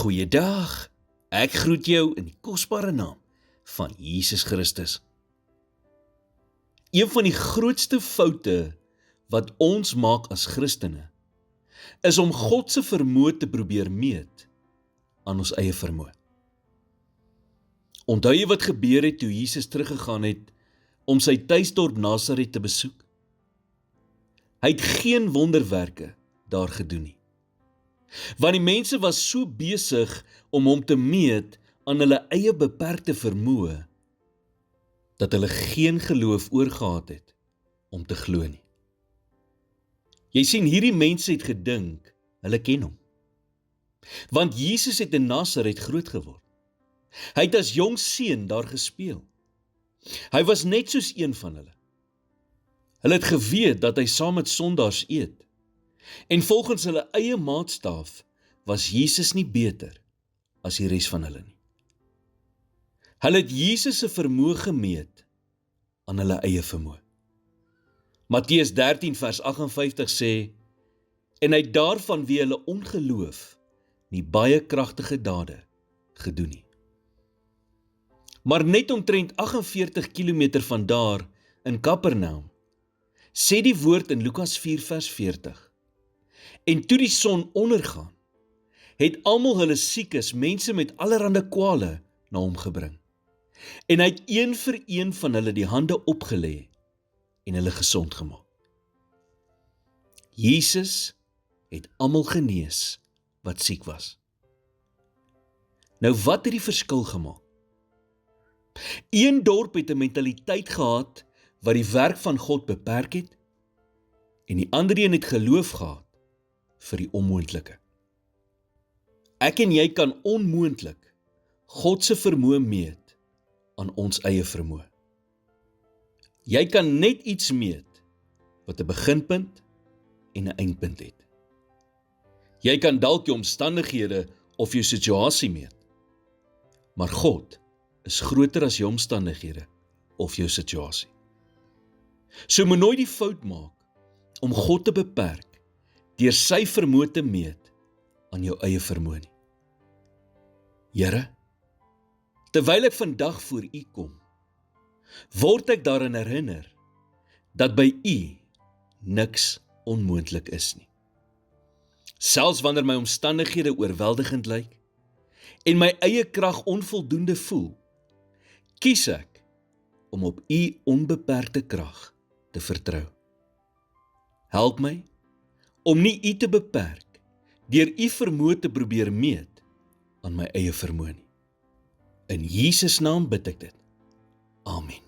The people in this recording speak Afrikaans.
Goeiedag, ek groet jou in die kosbare naam van Jesus Christus. Een van die grootste foute wat ons maak as Christene, is om God se vermoë te probeer meet aan ons eie vermoë. Onthou jy wat gebeur het toe Jesus teruggegaan het om sy tuisdorp Nasaret te besoek? Hy het geen wonderwerke daar gedoen nie. Want die mense was so besig om hom te meet aan hulle eie beperkte vermoë, dat hulle geen geloof oorgehad het om te glo nie. Jy sien, hierdie mense het gedink, hulle ken hom. Want Jesus het in Nasaret groot geword. Hy het as jong seun daar gespeel. Hy was net soos een van hulle. Hulle het geweet dat hy saam met sondaars eet. En volgens hulle eie maatstaaf was Jesus nie beter as die res van hulle nie. Hulle het Jesus se vermoë gemeet aan hulle eie vermoë. Matteus 13 vers 58 sê, en hy het daarvan wie hulle ongeloof nie baie kragtige dade gedoen nie. Maar net omtrent 48 kilometer van daar in Kapernaum, sê die woord in Lukas 4 vers 40, en toe die son ondergaan, het almal hulle siekes, mense met allerhande kwale, na hom gebring. En hy het een vir een van hulle die hande opgelê en hulle gesond gemaak. Jesus het almal genees wat siek was. Nou wat het die verskil gemaak? Een dorp het 'n mentaliteit gehad wat die werk van God beperk het, en die ander een het geloof gehad vir die onmoontlike. Ek en jy kan onmoontlik God se vermoë meet aan ons eie vermoë. Jy kan net iets meet wat 'n beginpunt en 'n eindpunt het. Jy kan dalk jou omstandighede of jou situasie meet, maar God is groter as jou omstandighede of jou situasie. So moet nooit die fout maak om God te beperk deur sy vermoë te meet aan jou eie vermoë nie. Here, terwyl ek vandag voor U kom, word ek daarin herinner dat by U niks onmoontlik is nie. Selfs wanneer my omstandighede oorweldigend lyk en my eie krag onvoldoende voel, kies ek om op U onbeperkte krag te vertrou. Help my om nie U te beperk deur U vermoë te probeer meet aan my eie vermoë nie. In Jesus naam bid ek dit. Amen.